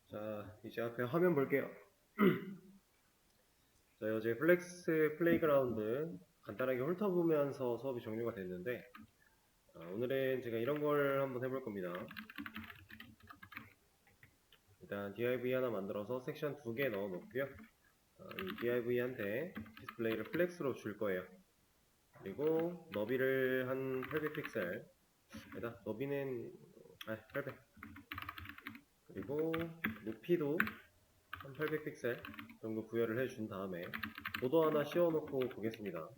자, 이제 앞에 화면 볼게요. 저희 어제 플렉스 플레이그라운드 간단하게 훑어보면서 수업이 종료가 됐는데, 오늘은 제가 이런 걸 한번 해볼 겁니다. 일단 div 하나 만들어서 섹션 2개 넣어 놓고요. 이 div한테 디스플레이를 플렉스로 줄 거예요. 그리고 너비를 한 800픽셀, 너비는 800, 그리고 높이도 한 800픽셀 정도 구현을 해준 다음에 보도 하나 씌워놓고 보겠습니다.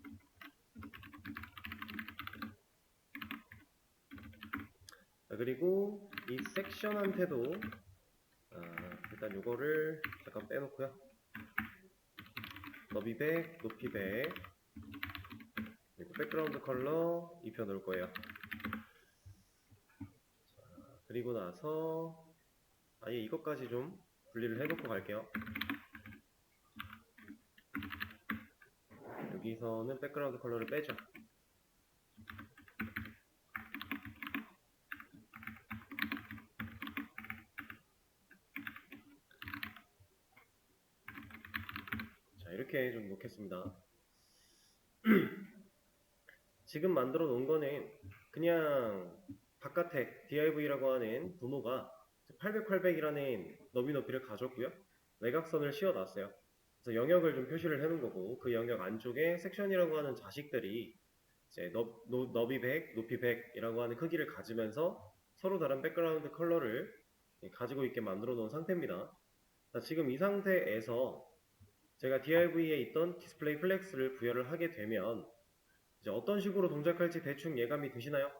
자, 그리고 이 섹션한테도 일단 요거를 잠깐 빼놓고요. 너비 100, 높이 100, 그리고 백그라운드 컬러 입혀 놓을 거예요. 자, 그리고 나서 아예 이것까지 좀 분리를 해놓고 갈게요. 여기서는 백그라운드 컬러를 빼죠. 자, 이렇게 좀 놓겠습니다. 지금 만들어 놓은 거는 그냥 바깥에 div라고 하는 부모가 800, 800이라는 너비 높이를 가졌고요. 외곽선을 씌워 놨어요. 그래서 영역을 좀 표시를 해 놓은 거고, 그 영역 안쪽에 섹션이라고 하는 자식들이 이제 너비 100, 높이 100이라고 하는 크기를 가지면서 서로 다른 백그라운드 컬러를 가지고 있게 만들어 놓은 상태입니다. 자, 지금 이 상태에서 제가 div에 있던 디스플레이 플렉스를 부여를 하게 되면 이제 어떤 식으로 동작할지 대충 예감이 되시나요?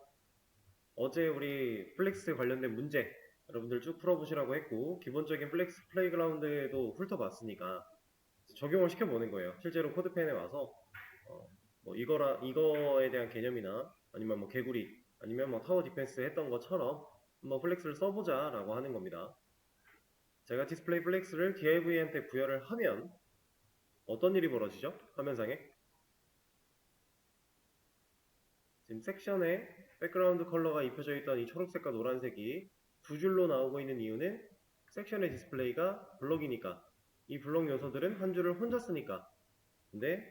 어제 우리 플렉스 관련된 문제 여러분들 쭉 풀어보시라고 했고, 기본적인 플렉스 플레이그라운드에도 훑어봤으니까 적용을 시켜보는 거예요. 실제로 코드펜에 와서 뭐 이거에 대한 개념이나 아니면 뭐 개구리 아니면 뭐 타워 디펜스 했던 것처럼 한번 플렉스를 써보자 라고 하는 겁니다. 제가 디스플레이 플렉스를 div한테 부여를 하면 어떤 일이 벌어지죠? 화면상에 지금 섹션에 백그라운드 컬러가 입혀져 있던 이 초록색과 노란색이 두 줄로 나오고 있는 이유는 섹션의 디스플레이가 블럭이니까, 이 블럭 요소들은 한 줄을 혼자 쓰니까. 근데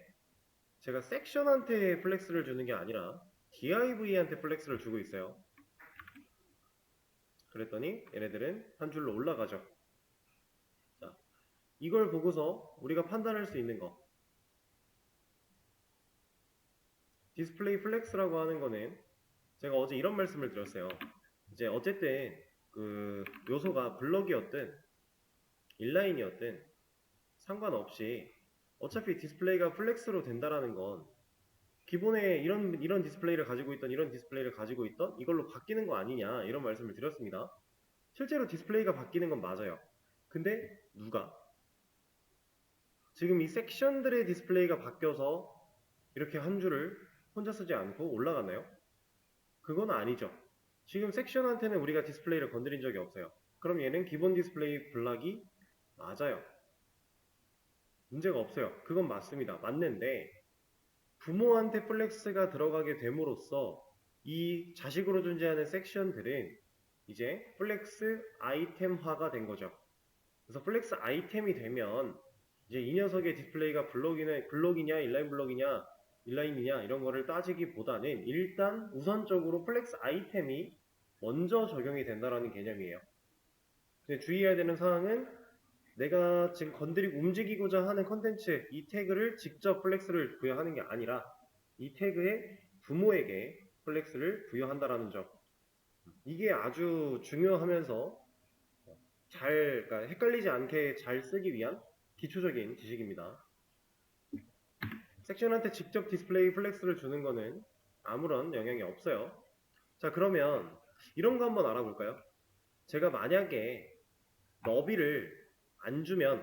제가 섹션한테 플렉스를 주는 게 아니라 div한테 플렉스를 주고 있어요. 그랬더니 얘네들은 한 줄로 올라가죠. 자, 이걸 보고서 우리가 판단할 수 있는 거, 디스플레이 플렉스라고 하는 거는 제가 어제 이런 말씀을 드렸어요. 이제 어쨌든 그 요소가 블럭이었든 인라인이었든 상관없이 어차피 디스플레이가 플렉스로 된다라는 건 기본에 이런 디스플레이를 가지고 있던 이런 디스플레이를 가지고 있던 이걸로 바뀌는 거 아니냐, 이런 말씀을 드렸습니다. 실제로 디스플레이가 바뀌는 건 맞아요. 근데 누가? 지금 이 섹션들의 디스플레이가 바뀌어서 이렇게 한 줄을 혼자 쓰지 않고 올라가나요? 그건 아니죠. 지금 섹션한테는 우리가 디스플레이를 건드린 적이 없어요. 그럼 얘는 기본 디스플레이 블락이 맞아요. 문제가 없어요. 그건 맞습니다. 맞는데 부모한테 플렉스가 들어가게 됨으로써 이 자식으로 존재하는 섹션들은 이제 플렉스 아이템화가 된 거죠. 그래서 플렉스 아이템이 되면 이제 이 녀석의 디스플레이가 블록이냐 인라인이냐 이런 거를 따지기보다는 일단 우선적으로 플렉스 아이템이 먼저 적용이 된다라는 개념이에요. 근데 주의해야 되는 사항은 내가 지금 건드리고 움직이고자 하는 컨텐츠 이 태그를 직접 플렉스를 부여하는 게 아니라 이 태그의 부모에게 플렉스를 부여한다라는 점, 이게 아주 중요하면서 그러니까 헷갈리지 않게 잘 쓰기 위한 기초적인 지식입니다. 섹션한테 직접 디스플레이 플렉스를 주는 거는 아무런 영향이 없어요. 자, 그러면 이런 거 한번 알아볼까요? 제가 만약에 너비를 안 주면,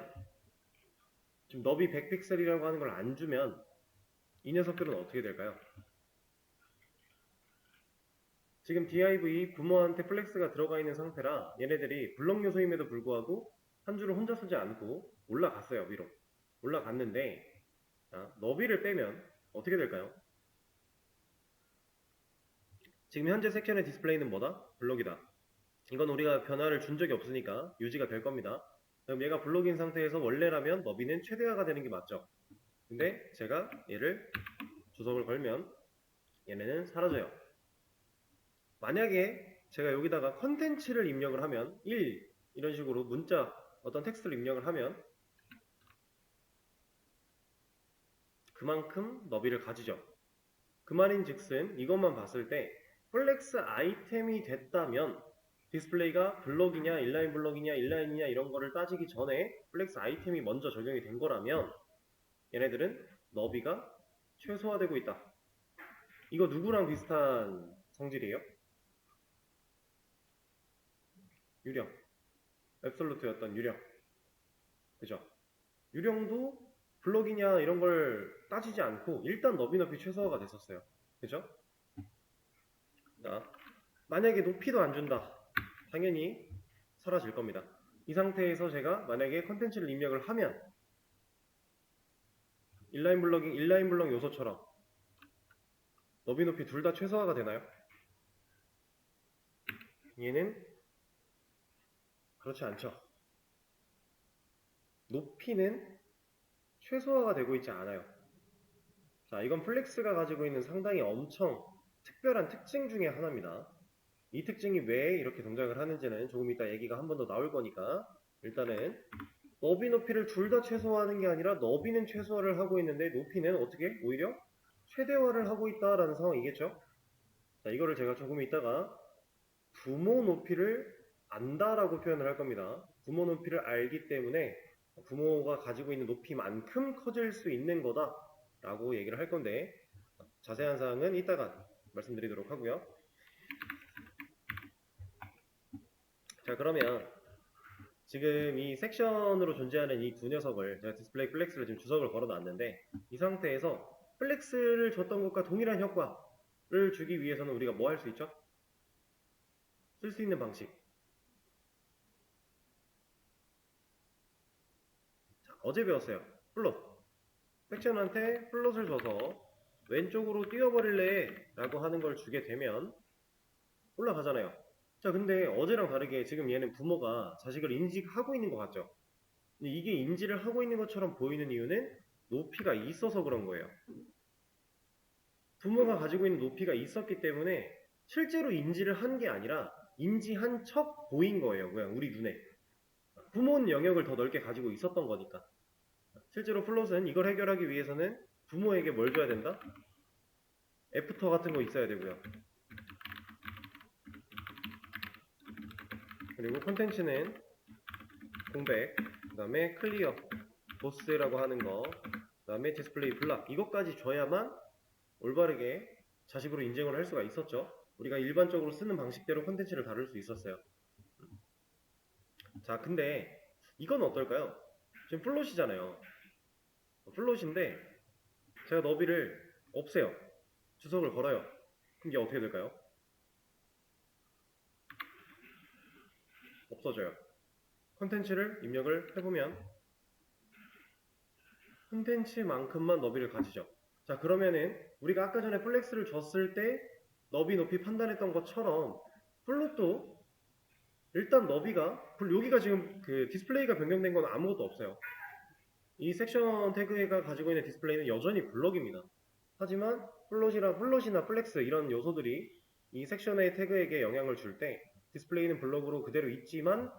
지금 너비 100픽셀이라고 하는 걸 안 주면 이 녀석들은 어떻게 될까요? 지금 div 부모한테 플렉스가 들어가 있는 상태라 얘네들이 블럭 요소임에도 불구하고 한 줄을 혼자 쓰지 않고 올라갔어요. 위로 올라갔는데, 자, 너비를 빼면 어떻게 될까요? 지금 현재 섹션의 디스플레이는 뭐다? 블럭이다. 이건 우리가 변화를 준 적이 없으니까 유지가 될 겁니다. 그럼 얘가 블록인 상태에서 원래라면 너비는 최대화가 되는 게 맞죠. 근데 제가 얘를 주석을 걸면 얘네는 사라져요. 만약에 제가 여기다가 컨텐츠를 입력을 하면 1 이런 식으로 문자 어떤 텍스트를 입력을 하면 그만큼 너비를 가지죠. 그 말인즉슨 이것만 봤을 때 플렉스 아이템이 됐다면 디스플레이가 블록이냐 인라인 블록이냐 인라인이냐 이런 거를 따지기 전에 플렉스 아이템이 먼저 적용이 된 거라면 얘네들은 너비가 최소화되고 있다. 이거 누구랑 비슷한 성질이에요? 유령. 앱솔루트였던 유령. 그죠? 유령도 블록이냐 이런 걸 따지지 않고 일단 너비 최소화가 됐었어요. 그죠? 자, 만약에 높이도 안 준다. 당연히 사라질 겁니다. 이 상태에서 제가 만약에 컨텐츠를 입력을 하면 인라인 블럭 요소처럼 너비 높이 둘 다 최소화가 되나요? 얘는 그렇지 않죠. 높이는 최소화가 되고 있지 않아요. 자, 이건 플렉스가 가지고 있는 상당히 엄청 특별한 특징 중에 하나입니다. 이 특징이 왜 이렇게 동작을 하는지는 조금 이따 얘기가 한 번 더 나올 거니까 일단은 너비 높이를 둘 다 최소화하는 게 아니라 너비는 최소화를 하고 있는데 높이는 어떻게? 오히려 최대화를 하고 있다라는 상황이겠죠? 자, 이거를 제가 조금 이따가 부모 높이를 안다라고 표현을 할 겁니다. 부모 높이를 알기 때문에 부모가 가지고 있는 높이만큼 커질 수 있는 거다라고 얘기를 할 건데 자세한 사항은 이따가 말씀드리도록 하고요. 자, 그러면 지금 이 섹션으로 존재하는 이 두 녀석을 제가 디스플레이 플렉스를 지금 주석을 걸어 놨는데 이 상태에서 플렉스를 줬던 것과 동일한 효과를 주기 위해서는 우리가 뭐 할 수 있죠? 쓸 수 있는 방식. 자, 어제 배웠어요. 플롯. 섹션한테 플롯을 줘서 왼쪽으로 뛰어버릴래 라고 하는 걸 주게 되면 올라가잖아요. 자, 근데 어제랑 다르게 지금 얘는 부모가 자식을 인식하고 있는 것 같죠? 근데 이게 인지를 하고 있는 것처럼 보이는 이유는 높이가 있어서 그런 거예요. 부모가 가지고 있는 높이가 있었기 때문에 실제로 인지를 한 게 아니라 인지한 척 보인 거예요. 그냥 우리 눈에. 부모는 영역을 더 넓게 가지고 있었던 거니까. 실제로 플롯은 이걸 해결하기 위해서는 부모에게 뭘 줘야 된다? 애프터 같은 거 있어야 되고요. 그리고 콘텐츠는 공백, 그 다음에 클리어, 보스라고 하는 거, 그 다음에 디스플레이 블락 이것까지 줘야만 올바르게 자식으로 인증을 할 수가 있었죠. 우리가 일반적으로 쓰는 방식대로 콘텐츠를 다룰 수 있었어요. 자, 근데 이건 어떨까요? 지금 플롯이잖아요. 플롯인데 제가 너비를 없애요. 주석을 걸어요. 그럼 이게 어떻게 될까요? 없어져요. 콘텐츠를 입력을 해보면 콘텐츠만큼만 너비를 가지죠. 자, 그러면은 우리가 아까 전에 플렉스를 줬을 때 너비 높이 판단했던 것처럼 플롯도 일단 너비가 여기가 지금 그 디스플레이가 변경된 건 아무것도 없어요. 이 섹션 태그가 가지고 있는 디스플레이는 여전히 블럭입니다. 하지만 플롯이나 플렉스 이런 요소들이 이 섹션의 태그에게 영향을 줄 때 디스플레이는 블럭으로 그대로 있지만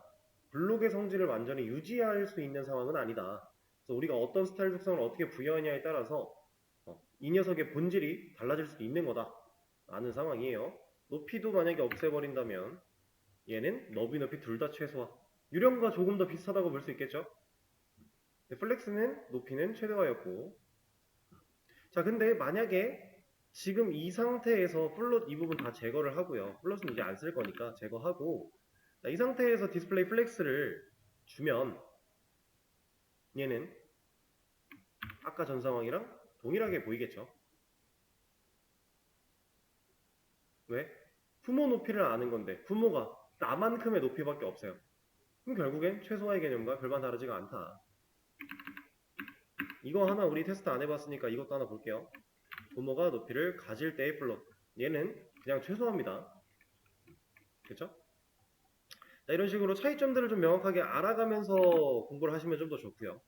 블록의 성질을 완전히 유지할 수 있는 상황은 아니다. 그래서 우리가 어떤 스타일 속성을 어떻게 부여하냐에 따라서 이 녀석의 본질이 달라질 수도 있는 거다 라는 상황이에요. 높이도 만약에 없애버린다면 얘는 너비 둘 다 최소화. 유령과 조금 더 비슷하다고 볼 수 있겠죠. 플렉스는 높이는 최대화였고, 자, 근데 만약에 지금 이 상태에서 플롯 이 부분 다 제거를 하고요. 플롯은 이제 안 쓸 거니까 제거하고, 자, 이 상태에서 디스플레이 플렉스를 주면 얘는 아까 전 상황이랑 동일하게 보이겠죠. 왜? 부모 높이를 아는 건데 부모가 나만큼의 높이밖에 없어요. 그럼 결국엔 최소화의 개념과 별반 다르지가 않다. 이거 하나 우리 테스트 안 해봤으니까 이것도 하나 볼게요. 부모가 높이를 가질 때의 플롯. 얘는 그냥 최소화입니다. 그쵸? 자, 이런 식으로 차이점들을 좀 명확하게 알아가면서 공부를 하시면 좀 더 좋고요.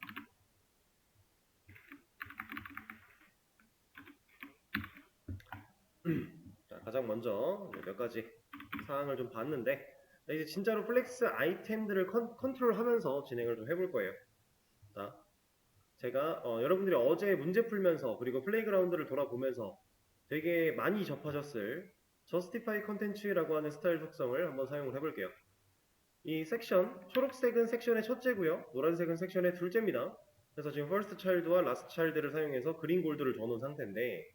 자, 가장 먼저 몇 가지 사항을 좀 봤는데, 자, 이제 진짜로 플렉스 아이템들을 컨트롤하면서 진행을 좀 해볼 거예요. 자, 제가 여러분들이 어제 문제 풀면서 그리고 플레이그라운드를 돌아보면서 되게 많이 접하셨을 Justify Content라고 하는 스타일 속성을 한번 사용을 해볼게요. 이 섹션, 초록색은 섹션의 첫째고요. 노란색은 섹션의 둘째입니다. 그래서 지금 first child와 last child를 사용해서 그린 골드를 줘놓은 상태인데,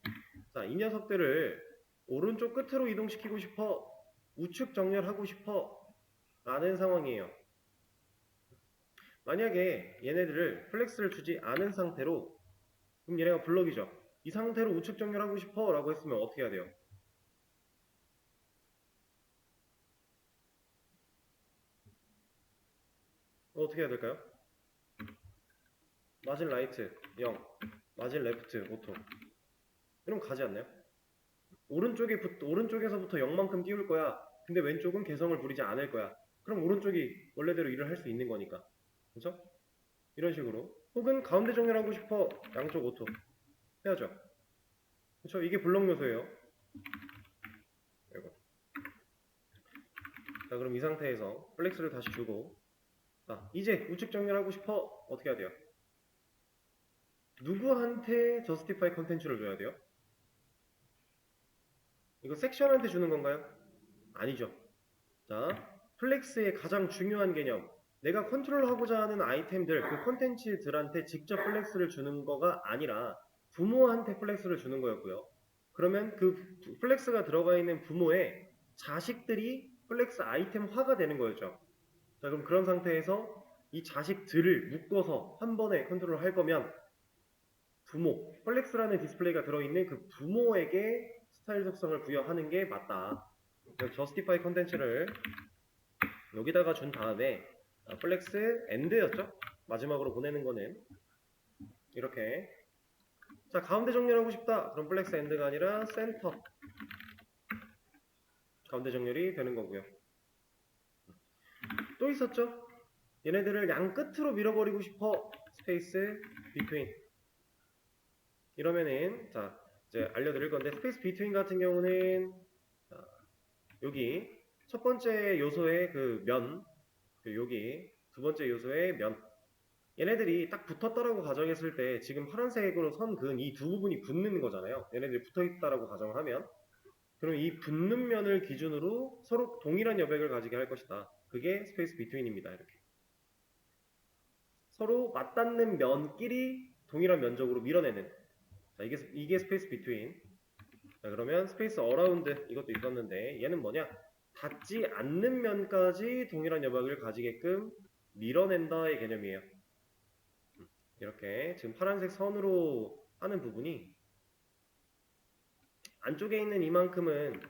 자, 이 녀석들을 오른쪽 끝으로 이동시키고 싶어, 우측 정렬하고 싶어 라는 상황이에요. 만약에 얘네들을 플렉스를 주지 않은 상태로, 그럼 얘네가 블럭이죠. 이 상태로 우측 정렬하고 싶어 라고 했으면 어떻게 해야 돼요? 어떻게 해야 될까요? 마진 라이트 0, 마진 레프트 오토. 이러면 가지 않나요? 오른쪽에서부터 0만큼 띄울 거야. 근데 왼쪽은 개성을 부리지 않을 거야. 그럼 오른쪽이 원래대로 일을 할 수 있는 거니까. 그렇죠? 이런 식으로. 혹은 가운데 정렬하고 싶어. 양쪽 오토. 해야죠. 그렇죠? 이게 블록 요소예요. 이거. 자, 그럼 이 상태에서 플렉스를 다시 주고, 자, 이제 우측 정렬하고 싶어. 어떻게 해야 돼요? 누구한테 저스티파이 컨텐츠를 줘야 돼요? 이거 섹션한테 주는 건가요? 아니죠. 자, 플렉스의 가장 중요한 개념. 내가 컨트롤하고자 하는 아이템들, 그 컨텐츠들한테 직접 플렉스를 주는 거가 아니라 부모한테 플렉스를 주는 거였고요. 그러면 그 플렉스가 들어가 있는 부모의 자식들이 플렉스 아이템화가 되는 거였죠. 자, 그럼 그런 상태에서 이 자식들을 묶어서 한 번에 컨트롤 할 거면 부모, 플렉스라는 디스플레이가 들어있는 그 부모에게 스타일 속성을 부여하는 게 맞다. 저스티파이 컨텐츠를 여기다가 준 다음에 플렉스 엔드였죠? 마지막으로 보내는 거는 이렇게. 자, 가운데 정렬하고 싶다. 그럼 플렉스 엔드가 아니라 센터 가운데 정렬이 되는 거고요. 또 있었죠? 얘네들을 양 끝으로 밀어버리고 싶어. 스페이스 비트윈. 이러면은 자, 이제 알려드릴 건데 스페이스 비트윈 같은 경우는 자, 여기 첫 번째 요소의 그 면, 그리고 여기 두 번째 요소의 면, 얘네들이 딱 붙었다라고 가정했을 때 지금 파란색으로 선 그은 이 두 부분이 붙는 거잖아요. 얘네들이 붙어있다라고 가정을 하면, 그럼 이 붙는 면을 기준으로 서로 동일한 여백을 가지게 할 것이다. 그게 스페이스 비트윈입니다. 이렇게 서로 맞닿는 면끼리 동일한 면적으로 밀어내는. 자, 이게 스페이스 비트윈. 자, 그러면 스페이스 어라운드 이것도 있었는데 얘는 뭐냐? 닿지 않는 면까지 동일한 여백을 가지게끔 밀어낸다의 개념이에요. 이렇게 지금 파란색 선으로 하는 부분이 안쪽에 있는 이만큼은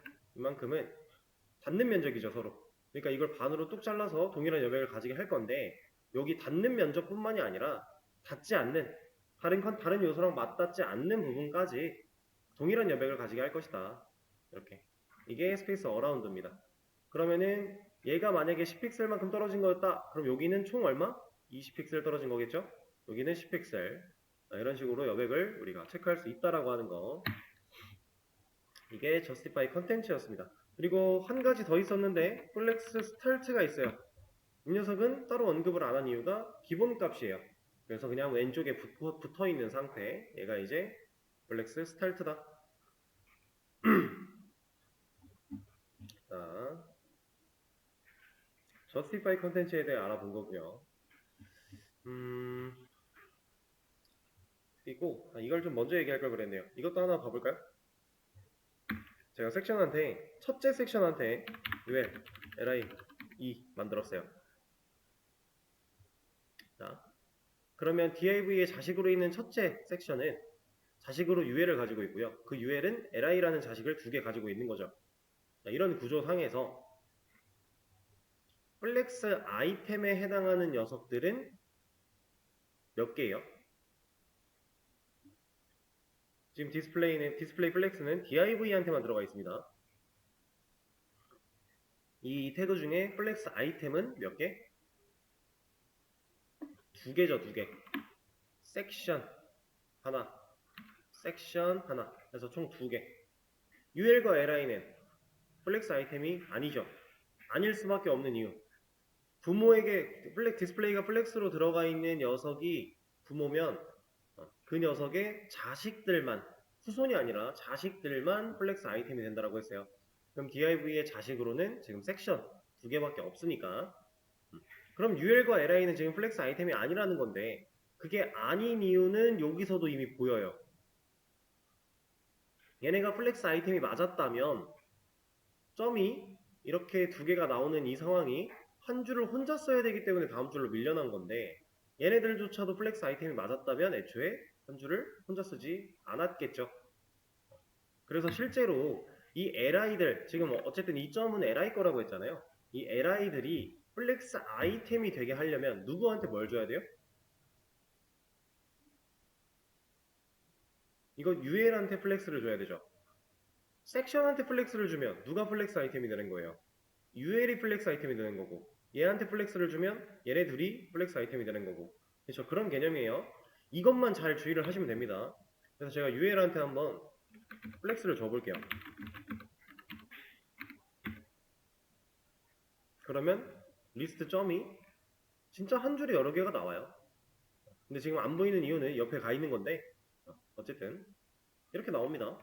닿는 면적이죠, 서로. 그러니까 이걸 반으로 뚝 잘라서 동일한 여백을 가지게 할 건데, 여기 닿는 면적뿐만이 아니라 닿지 않는 다른 요소랑 맞닿지 않는 부분까지 동일한 여백을 가지게 할 것이다. 이렇게. 이게 스페이스 어라운드입니다. 그러면은 얘가 만약에 10픽셀만큼 떨어진 거였다. 그럼 여기는 총 얼마? 20픽셀 떨어진 거겠죠? 여기는 10픽셀. 이런 식으로 여백을 우리가 체크할 수 있다라고 하는 거. 이게 justify content였습니다. 그리고 한 가지 더 있었는데 플렉스 스타트가 있어요. 이 녀석은 따로 언급을 안 한 이유가 기본 값이에요. 그래서 그냥 왼쪽에 붙어 있는 상태. 얘가 이제 플렉스 스타트다. 자, justify content에 대해 알아본 거고요. 그리고 이걸 좀 먼저 얘기할 걸 그랬네요. 이것도 하나 봐볼까요? 제가 첫째 섹션한테 UL, LI, E 만들었어요. 자, 그러면 div의 자식으로 있는 첫째 섹션은 자식으로 UL을 가지고 있고요. 그 UL은 LI라는 자식을 두 개 가지고 있는 거죠. 자, 이런 구조상에서 플렉스 아이템에 해당하는 녀석들은 몇 개예요? 지금 디스플레이 플렉스는 div한테만 들어가 있습니다. 이 태그 중에 플렉스 아이템은 몇 개? 두 개죠, 두 개. 섹션 하나, 섹션 하나. 그래서 총 두 개. UL과 LI는 플렉스 아이템이 아니죠. 아닐 수밖에 없는 이유. 부모에게 디스플레이가 플렉스로 들어가 있는 녀석이 부모면 그 녀석의 자식들만, 후손이 아니라 자식들만 플렉스 아이템이 된다고 했어요. 그럼 DIV의 자식으로는 지금 섹션 두 개밖에 없으니까 그럼 UL과 LI는 지금 플렉스 아이템이 아니라는 건데 그게 아닌 이유는 여기서도 이미 보여요. 얘네가 플렉스 아이템이 맞았다면 점이 이렇게 두 개가 나오는 이 상황이 한 줄을 혼자 써야 되기 때문에 다음 줄로 밀려난 건데 얘네들조차도 플렉스 아이템이 맞았다면 애초에 한 줄을 혼자 쓰지 않았겠죠. 그래서 실제로 이 LI들, 지금 어쨌든 이 점은 LI 거라고 했잖아요. 이 LI들이 플렉스 아이템이 되게 하려면 누구한테 뭘 줘야 돼요? 이거 UL한테 플렉스를 줘야 되죠. 섹션한테 플렉스를 주면 누가 플렉스 아이템이 되는 거예요? UL이 플렉스 아이템이 되는 거고 얘한테 플렉스를 주면 얘네 둘이 플렉스 아이템이 되는 거고 그렇죠? 그런 개념이에요. 이것만 잘 주의를 하시면 됩니다. 그래서 제가 UL한테 한번 플렉스를 줘볼게요. 그러면 리스트 점이 진짜 한 줄에 여러 개가 나와요. 근데 지금 안 보이는 이유는 옆에 가 있는 건데 어쨌든 이렇게 나옵니다.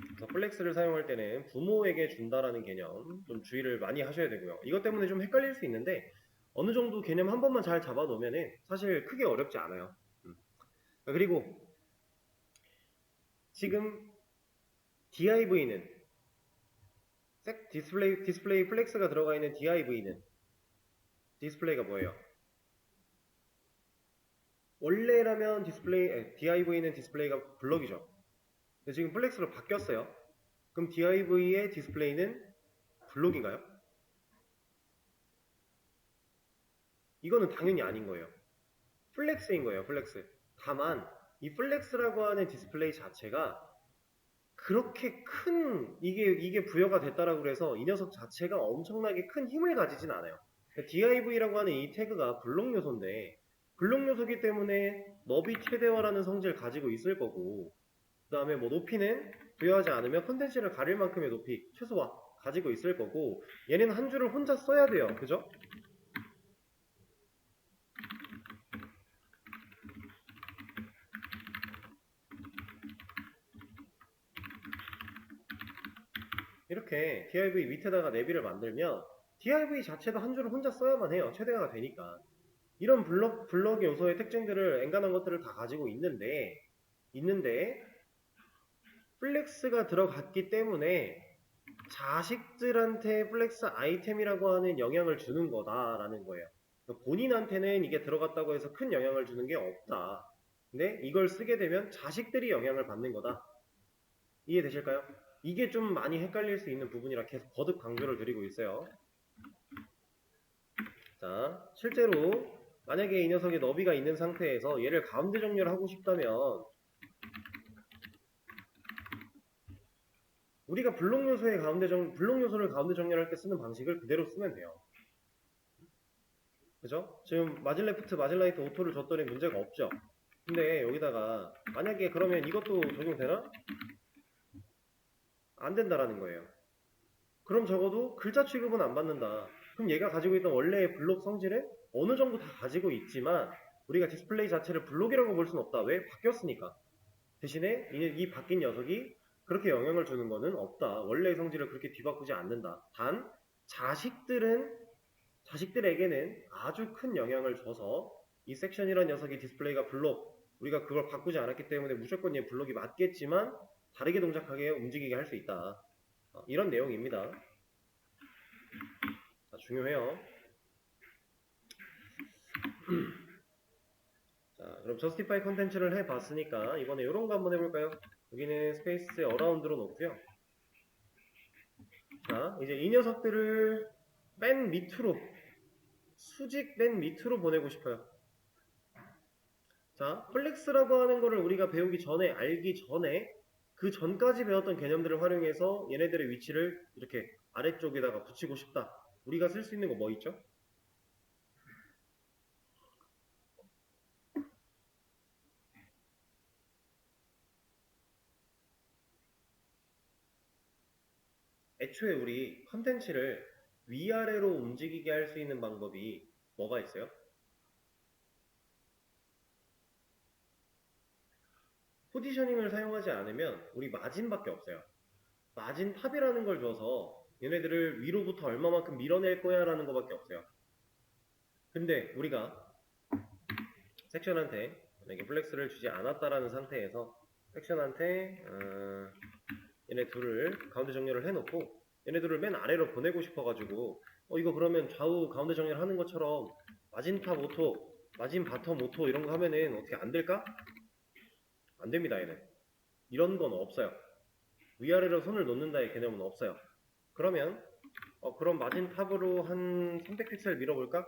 그래서 플렉스를 사용할 때는 부모에게 준다라는 개념 좀 주의를 많이 하셔야 되고요. 이것 때문에 좀 헷갈릴 수 있는데 어느 정도 개념 한 번만 잘 잡아 놓으면 사실 크게 어렵지 않아요. 그리고 지금 DIV는 디스플레이 플렉스가 들어가 있는 DIV는 디스플레이가 뭐예요? 원래라면 DIV는 디스플레이가 블럭이죠. 근데 지금 플렉스로 바뀌었어요. 그럼 DIV의 디스플레이는 블록인가요? 이거는 당연히 아닌 거예요. 플렉스인 거예요, 플렉스. 다만 이 플렉스라고 하는 디스플레이 자체가 그렇게 큰 이게 부여가 됐다라고 그래서 이 녀석 자체가 엄청나게 큰 힘을 가지진 않아요. DIV라고 하는 이 태그가 블록 요소인데 블록 요소기 때문에 너비 최대화라는 성질을 가지고 있을 거고 그 다음에 뭐 높이는 부여하지 않으면 컨텐츠를 가릴 만큼의 높이 최소화 가지고 있을 거고 얘는 한 줄을 혼자 써야 돼요. 그죠? 이렇게 div 밑에다가 내비를 만들면 div 자체도 한 줄을 혼자 써야만 해요. 최대화가 되니까. 이런 블럭 요소의 특징들을 엔간한 것들을 다 가지고 있는데 플렉스가 들어갔기 때문에 자식들한테 플렉스 아이템이라고 하는 영향을 주는 거다라는 거예요. 본인한테는 이게 들어갔다고 해서 큰 영향을 주는 게 없다. 근데 이걸 쓰게 되면 자식들이 영향을 받는 거다. 이해되실까요? 이게 좀 많이 헷갈릴 수 있는 부분이라 계속 거듭 강조를 드리고 있어요. 자, 실제로 만약에 이 녀석의 너비가 있는 상태에서 얘를 가운데 정렬을 하고 싶다면 우리가 블록 요소를 가운데 정렬할 때 쓰는 방식을 그대로 쓰면 돼요. 그죠? 지금 마질레프트, 마질라이트 오토를 줬더니 문제가 없죠? 근데 여기다가 만약에 그러면 이것도 적용되나? 안 된다라는 거예요. 그럼 적어도 글자 취급은 안 받는다. 그럼 얘가 가지고 있던 원래의 블록 성질은 어느 정도 다 가지고 있지만 우리가 디스플레이 자체를 블록이라고 볼 수는 없다. 왜? 바뀌었으니까. 대신에 이 바뀐 녀석이 그렇게 영향을 주는 거는 없다. 원래의 성질을 그렇게 뒤바꾸지 않는다. 단 자식들에게는 아주 큰 영향을 줘서 이 섹션이라는 녀석이 디스플레이가 블록 우리가 그걸 바꾸지 않았기 때문에 무조건 얘 블록이 맞겠지만 다르게 동작하게 움직이게 할 수 있다. 이런 내용입니다. 중요해요. 자, 그럼 justify 컨텐츠를 해봤으니까 이번에 이런 거 한번 해볼까요? 여기는 스페이스 어라운드로 놓고요. 자, 이제 이 녀석들을 맨 밑으로 수직 맨 밑으로 보내고 싶어요. 자, 플렉스라고 하는 거를 우리가 배우기 전에 알기 전에 그 전까지 배웠던 개념들을 활용해서 얘네들의 위치를 이렇게 아래쪽에다가 붙이고 싶다. 우리가 쓸 수 있는 거 뭐 있죠? 애초에 우리 컨텐츠를 위아래로 움직이게 할 수 있는 방법이 뭐가 있어요? 포지셔닝을 사용하지 않으면 우리 마진밖에 없어요. 마진 탑이라는 걸 줘서 얘네들을 위로부터 얼마만큼 밀어낼 거야 라는 것밖에 없어요. 근데 우리가 섹션한테 만약에 플렉스를 주지 않았다라는 상태에서 섹션한테 얘네 둘을 가운데 정렬을 해놓고 얘네들을 맨 아래로 보내고 싶어가지고 이거 그러면 좌우 가운데 정렬하는 것처럼 마진 탑 오토, 마진 바텀 오토 이런 거 하면은 어떻게 안 될까? 안 됩니다, 얘는. 이런 건 없어요. 위아래로 손을 놓는다의 개념은 없어요. 그러면 그럼 마진 탑으로 한 300픽셀 밀어볼까?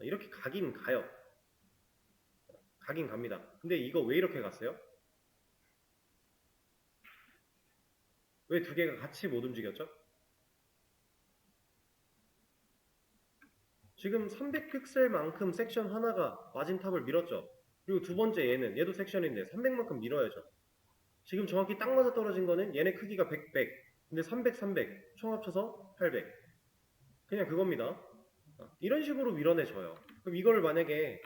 이렇게 가긴 가요. 가긴 갑니다. 근데 이거 왜 이렇게 갔어요? 왜 두 개가 같이 못 움직였죠? 지금 300픽셀만큼 섹션 하나가 마진탑을 밀었죠. 그리고 두 번째 얘도 섹션인데 300만큼 밀어야죠. 지금 정확히 딱 맞아 떨어진 거는 얘네 크기가 100, 100. 근데 300, 300. 총 합쳐서 800. 그냥 그겁니다. 이런 식으로 밀어내줘요. 그럼 이걸 만약에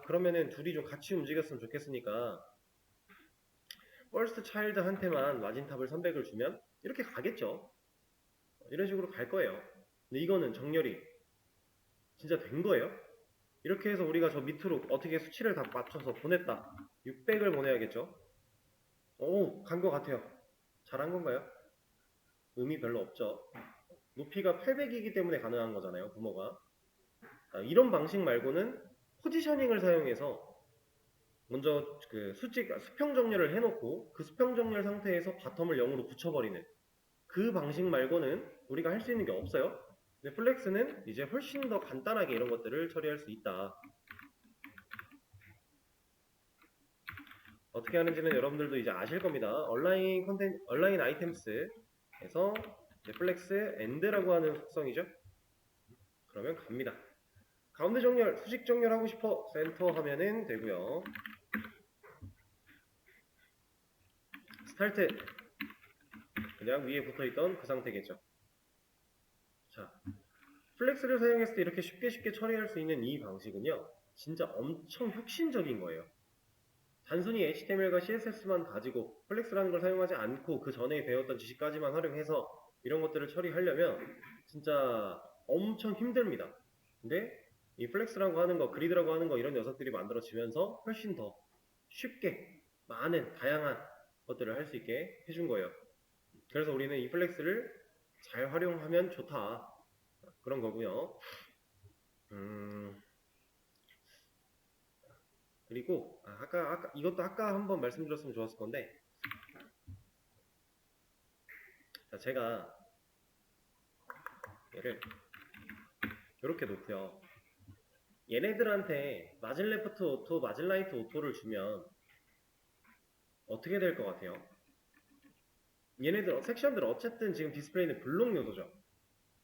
그러면은 둘이 좀 같이 움직였으면 좋겠으니까 퍼스트 차일드한테만 마진탑을 300을 주면 이렇게 가겠죠. 이런 식으로 갈 거예요. 근데 이거는 정렬이 진짜 된 거예요? 이렇게 해서 우리가 저 밑으로 어떻게 수치를 다 맞춰서 보냈다. 600을 보내야겠죠? 오, 간 것 같아요. 잘한 건가요? 의미 별로 없죠. 높이가 800이기 때문에 가능한 거잖아요, 부모가. 이런 방식 말고는 포지셔닝을 사용해서 먼저 그 수평 정렬을 해놓고 그 수평 정렬 상태에서 바텀을 0으로 붙여버리는 그 방식 말고는 우리가 할 수 있는 게 없어요. 근데 플렉스는 이제 훨씬 더 간단하게 이런 것들을 처리할 수 있다. 어떻게 하는지는 여러분들도 이제 아실 겁니다. 온라인 아이템스에서 플렉스 엔드라고 하는 속성이죠. 그러면 갑니다. 가운데 정렬, 수직 정렬 하고 싶어 센터 하면은 되고요. 스타트 그냥 위에 붙어있던 그 상태겠죠. 자, 플렉스를 사용했을 때 이렇게 쉽게 처리할 수 있는 이 방식은요, 진짜 엄청 혁신적인 거예요. 단순히 HTML과 CSS만 가지고 플렉스라는 걸 사용하지 않고 그 전에 배웠던 지식까지만 활용해서 이런 것들을 처리하려면 진짜 엄청 힘듭니다. 근데 이 플렉스라고 하는 거, 그리드라고 하는 거 이런 녀석들이 만들어지면서 훨씬 더 쉽게 많은 다양한 것들을 할 수 있게 해준 거예요. 그래서 우리는 이 플렉스를 잘 활용하면 좋다. 그런 거고요. 그리고 아까 이것도 아까 한번 말씀드렸으면 좋았을 건데 자, 제가 얘를 이렇게 놓고요. 얘네들한테 마진레프트 오토, 마진라이트 오토를 주면 어떻게 될 것 같아요? 얘네들 섹션들 어쨌든 지금 디스플레이는 블록 요소죠.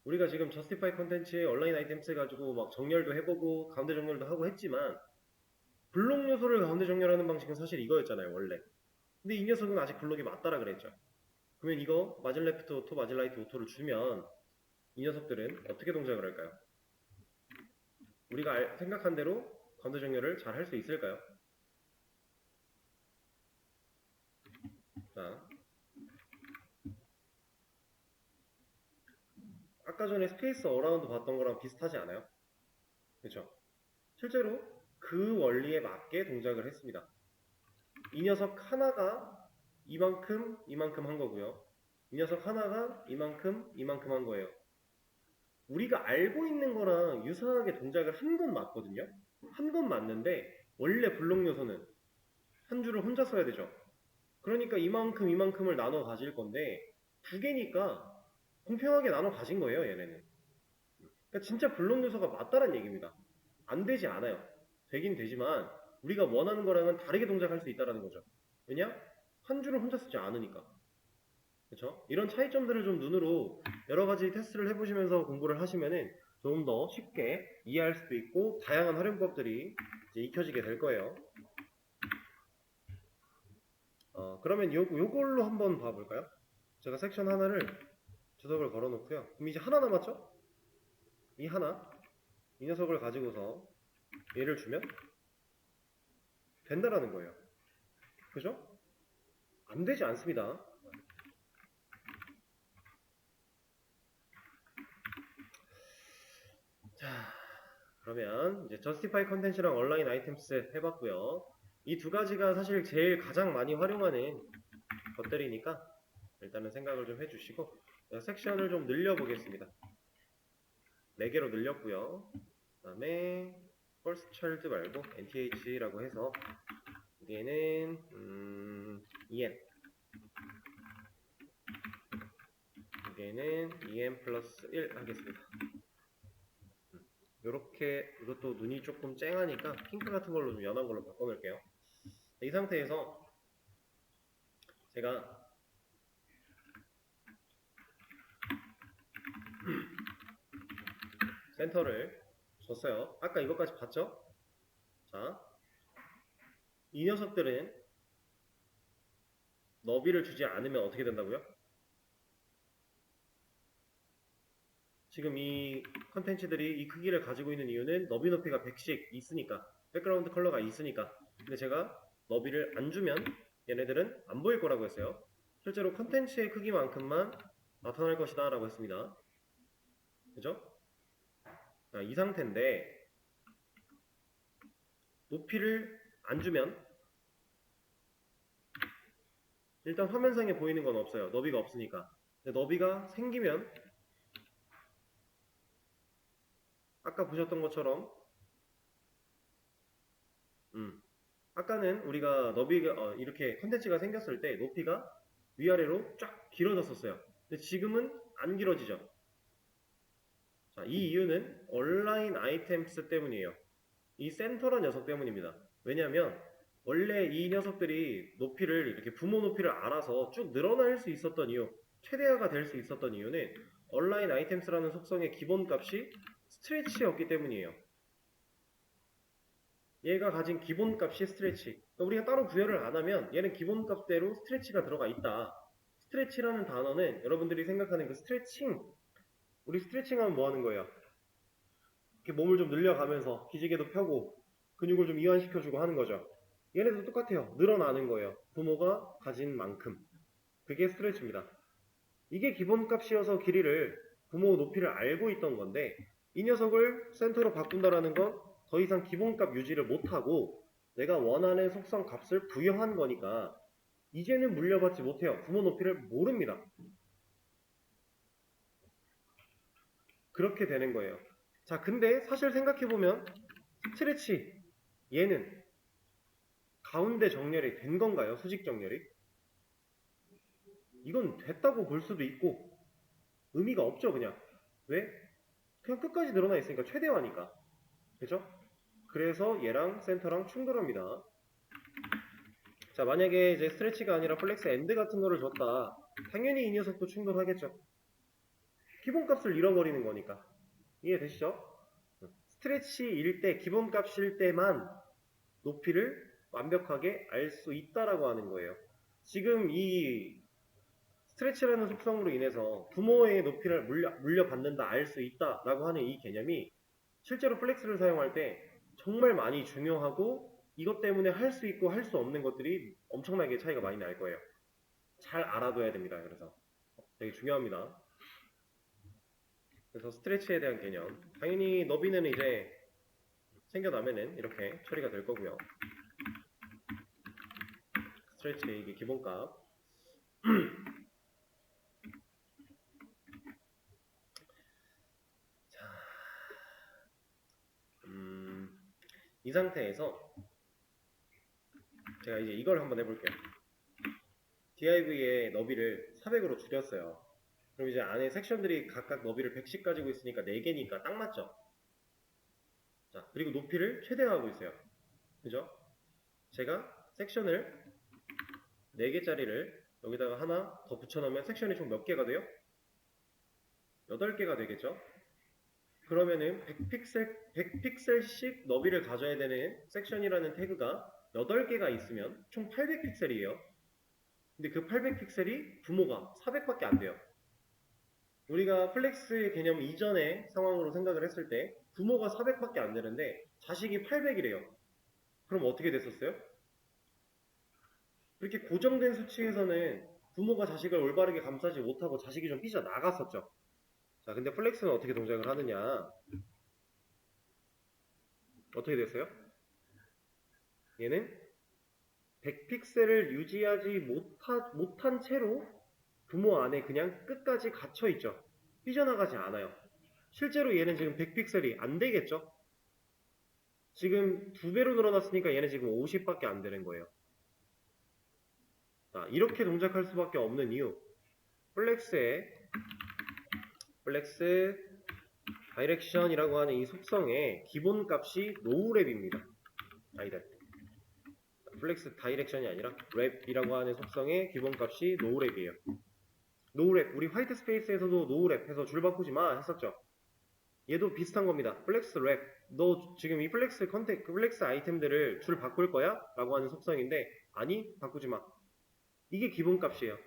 우리가 지금 저스티파이 컨텐츠에 온라인 아이템스 해가지고 막 정렬도 해보고 가운데 정렬도 하고 했지만 블록 요소를 가운데 정렬하는 방식은 사실 이거였잖아요, 원래. 근데 이 녀석은 아직 블록이 맞다라 그랬죠. 그러면 이거 마진레프트 오토, 마진라이트 오토를 주면 이 녀석들은 어떻게 동작을 할까요? 우리가 생각한 대로 가운데 정렬을 잘 할 수 있을까요? 자, 아까 전에 스페이스 어라운드 봤던 거랑 비슷하지 않아요? 그렇죠? 실제로 그 원리에 맞게 동작을 했습니다. 이 녀석 하나가 이만큼 한 거고요. 이 녀석 하나가 이만큼 한 거예요. 우리가 알고 있는 거랑 유사하게 동작을 한 건 맞거든요. 한 건 맞는데 원래 블록 요소는 한 줄을 혼자 써야 되죠. 그러니까 이만큼을 나눠 가질 건데 두 개니까 공평하게 나눠 가진 거예요, 얘네는. 그러니까 진짜 블록 요소가 맞다는 얘기입니다. 안 되지 않아요. 되긴 되지만 우리가 원하는 거랑은 다르게 동작할 수 있다는 거죠. 왜냐? 한 줄을 혼자 쓰지 않으니까. 그렇죠? 이런 차이점들을 좀 눈으로 여러 가지 테스트를 해보시면서 공부를 하시면은 조금 더 쉽게 이해할 수도 있고 다양한 활용법들이 이제 익혀지게 될 거예요. 그러면 요걸로 한번 봐볼까요? 제가 섹션 하나를 주석을 걸어 놓고요. 그럼 이제 하나 남았죠? 이 녀석을 가지고서 얘를 주면 된다라는 거예요. 그죠? 안 되지 않습니다. 자, 그러면 이제 justify content랑 align items 해봤고요. 이 두 가지가 사실 제일 가장 많이 활용하는 것들이니까 일단은 생각을 좀 해주시고 섹션을 좀 늘려보겠습니다. 4개로 늘렸고요. 그 다음에 first child 말고 nth라고 해서 여기에는 en 여기에는 en 플러스 1 하겠습니다. 요렇게 이것도 눈이 조금 쨍하니까 핑크 같은 걸로 좀 연한 걸로 바꿔놓을게요. 이 상태에서 제가 센터를 줬어요. 아까 이것까지 봤죠? 자, 이 녀석들은 너비를 주지 않으면 어떻게 된다고요? 지금 이 컨텐츠들이 이 크기를 가지고 있는 이유는 너비 높이가 100씩 있으니까, 백그라운드 컬러가 있으니까. 근데 제가 너비를 안 주면 얘네들은 안 보일 거라고 했어요. 실제로 컨텐츠의 크기만큼만 나타날 것이다 라고 했습니다. 그죠? 자, 이 상태인데 높이를 안 주면 일단 화면상에 보이는 건 없어요. 너비가 없으니까. 근데 너비가 생기면 아까 보셨던 것처럼 아까는 우리가 너비가 이렇게 컨텐츠가 생겼을 때 높이가 위아래로 쫙 길어졌었어요. 근데 지금은 안 길어지죠. 자, 이 이유는 얼라인 아이템스 때문이에요. 이 센터란 녀석 때문입니다. 왜냐하면 원래 이 녀석들이 높이를 이렇게 부모 높이를 알아서 쭉 늘어날 수 있었던 이유, 최대화가 될 수 있었던 이유는 얼라인 아이템스라는 속성의 기본값이 스트레치였기 때문이에요. 얘가 가진 기본값이 스트레치. 그러니까 우리가 따로 구별을 안 하면 얘는 기본값대로 스트레치가 들어가 있다. 스트레치라는 단어는 여러분들이 생각하는 그 스트레칭, 우리 스트레칭 하면 뭐 하는 거예요? 이렇게 몸을 좀 늘려가면서 기지개도 펴고 근육을 좀 이완시켜주고 하는 거죠. 얘네도 똑같아요. 늘어나는 거예요. 부모가 가진 만큼. 그게 스트레치입니다. 이게 기본값이어서 길이를 부모 높이를 알고 있던 건데 이 녀석을 센터로 바꾼다라는 건 더 이상 기본값 유지를 못하고 내가 원하는 속성 값을 부여한 거니까 이제는 물려받지 못해요. 부모 높이를 모릅니다. 그렇게 되는 거예요. 자, 근데 사실 생각해보면 스트레치 얘는 가운데 정렬이 된 건가요? 수직 정렬이? 이건 됐다고 볼 수도 있고 의미가 없죠 그냥. 왜? 그냥 끝까지 늘어나 있으니까 최대화니까. 그죠? 그래서 얘랑 센터랑 충돌합니다. 자, 만약에 이제 스트레치가 아니라 플렉스 엔드 같은 거를 줬다. 당연히 이 녀석도 충돌하겠죠. 기본값을 잃어버리는 거니까. 이해되시죠? 스트레치일 때, 기본값일 때만 높이를 완벽하게 알 수 있다라고 하는 거예요. 지금 이 스트레치라는 속성으로 인해서 부모의 높이를 물려받는다, 알 수 있다라고 하는 이 개념이 실제로 플렉스를 사용할 때 정말 많이 중요하고 이것 때문에 할 수 있고 할 수 없는 것들이 엄청나게 차이가 많이 날 거예요. 잘 알아둬야 됩니다. 그래서 되게 중요합니다. 그래서 스트레치에 대한 개념. 당연히 너비는 이제 생겨나면은 이렇게 처리가 될 거고요. 스트레치 이게 기본값. 자, 이 상태에서 제가 이제 이걸 한번 해볼게요. div의 너비를 400으로 줄였어요. 그럼 이제 안에 섹션들이 각각 너비를 100씩 가지고 있으니까 4개니까 딱 맞죠? 자, 그리고 높이를 최대화하고 있어요. 그죠? 제가 섹션을 4개짜리를 여기다가 하나 더 붙여놓으면 섹션이 총 몇 개가 돼요? 8개가 되겠죠? 그러면은 100픽셀씩 너비를 가져야 되는 섹션이라는 태그가 8개가 있으면 총 800픽셀이에요. 근데 그 800픽셀이 부모가 400밖에 안 돼요. 우리가 플렉스의 개념 이전의 상황으로 생각을 했을 때 부모가 400밖에 안 되는데 자식이 800이래요. 그럼 어떻게 됐었어요? 그렇게 고정된 수치에서는 부모가 자식을 올바르게 감싸지 못하고 자식이 좀 삐져나갔었죠. 자, 근데 플렉스는 어떻게 동작을 하느냐? 어떻게 됐어요? 얘는 100픽셀을 유지하지 못한 채로 부모 안에 그냥 끝까지 갇혀있죠. 삐져나가지 않아요. 실제로 얘는 지금 100픽셀이 안 되겠죠? 지금 2배로 늘어났으니까 얘는 지금 50밖에 안 되는 거예요. 자, 이렇게 동작할 수밖에 없는 이유. 플렉스 다이렉션이라고 하는 이 속성의 기본값이 노우랩입니다. 아니다. 플렉스 다이렉션이 아니라 랩이라고 하는 속성의 기본값이 노우랩이에요. 노우랩, 우리 화이트 스페이스에서도 노우랩 해서 줄 바꾸지 마 했었죠. 얘도 비슷한 겁니다. 플렉스 랩, 너 지금 이 플렉스 플렉스 아이템들을 줄 바꿀 거야? 라고 하는 속성인데 아니, 바꾸지 마. 이게 기본값이에요.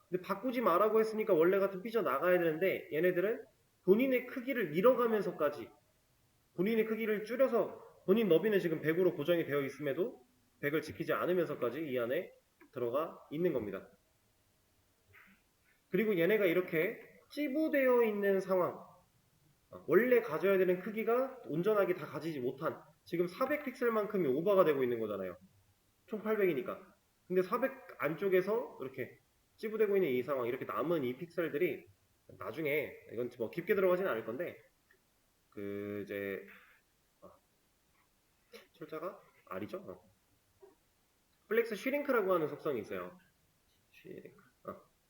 근데 바꾸지 마라고 했으니까 원래 같은 삐져나가야 되는데 얘네들은 본인의 크기를 잃어가면서까지 본인의 크기를 줄여서 본인 너비는 지금 100으로 고정이 되어 있음에도 100을 지키지 않으면서까지 이 안에 들어가 있는 겁니다. 그리고 얘네가 이렇게 찌부되어 있는 상황, 원래 가져야 되는 크기가 온전하게 다 가지지 못한, 지금 400픽셀만큼이 오버가 되고 있는 거잖아요. 총 800이니까. 근데 400 안쪽에서 이렇게 찌부되고 있는 이 상황, 이렇게 남은 이 픽셀들이 나중에, 이건 뭐 깊게 들어가진 않을 건데, 이제 철자가 R이죠? 플렉스 슈링크라고 하는 속성이 있어요. 슈링크.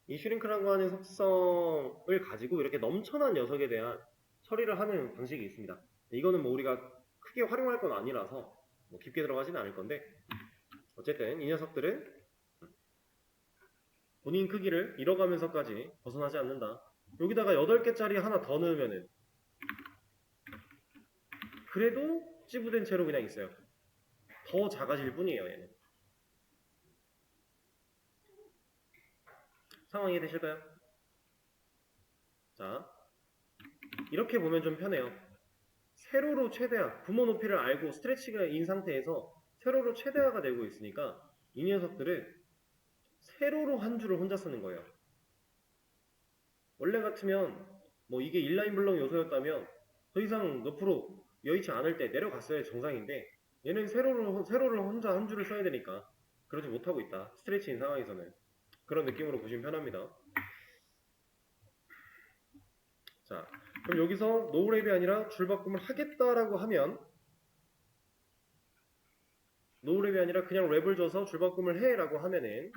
이 슈링크라고 하는 속성을 가지고 이렇게 넘쳐난 녀석에 대한 처리를 하는 방식이 있습니다. 이거는 뭐 우리가 크게 활용할 건 아니라서 뭐 깊게 들어가지는 않을 건데, 어쨌든 이 녀석들은 본인 크기를 잃어가면서까지 벗어나지 않는다. 여기다가 8개짜리 하나 더 넣으면은 그래도 찌부된 채로 그냥 있어요. 더 작아질 뿐이에요, 얘는. 상황 이해되실까요? 자, 이렇게 보면 좀 편해요. 세로로 최대화, 부모 높이를 알고 스트레치가인 상태에서 세로로 최대화가 되고 있으니까 이 녀석들은 세로로 한 줄을 혼자 쓰는 거예요. 원래 같으면 뭐 이게 인라인 블록 요소였다면 더 이상 옆으로 여의치 않을 때 내려갔어야 정상인데 얘는 세로를 혼자 한 줄을 써야 되니까 그러지 못하고 있다. 스트레치인 상황에서는. 그런 느낌으로 보시면 편합니다. 자, 그럼 여기서 노우랩이 아니라 줄 바꿈을 하겠다라고 하면 노우랩이 아니라 그냥 랩을 줘서 줄 바꿈을 해 라고 하면은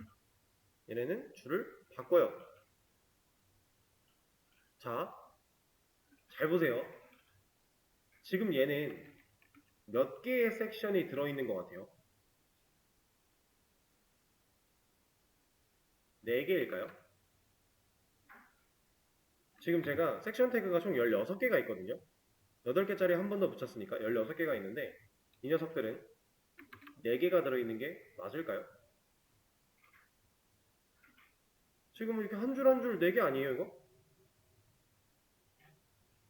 얘네는 줄을 바꿔요. 자, 잘 보세요. 지금 얘는 몇 개의 섹션이 들어있는 것 같아요? 4개일까요? 지금 제가 섹션 태그가 총 16개가 있거든요. 8개짜리 한 번 더 붙였으니까 16개가 있는데 이 녀석들은 4개가 들어있는 게 맞을까요? 지금 이렇게 한 줄 한 줄 4개 아니에요 이거?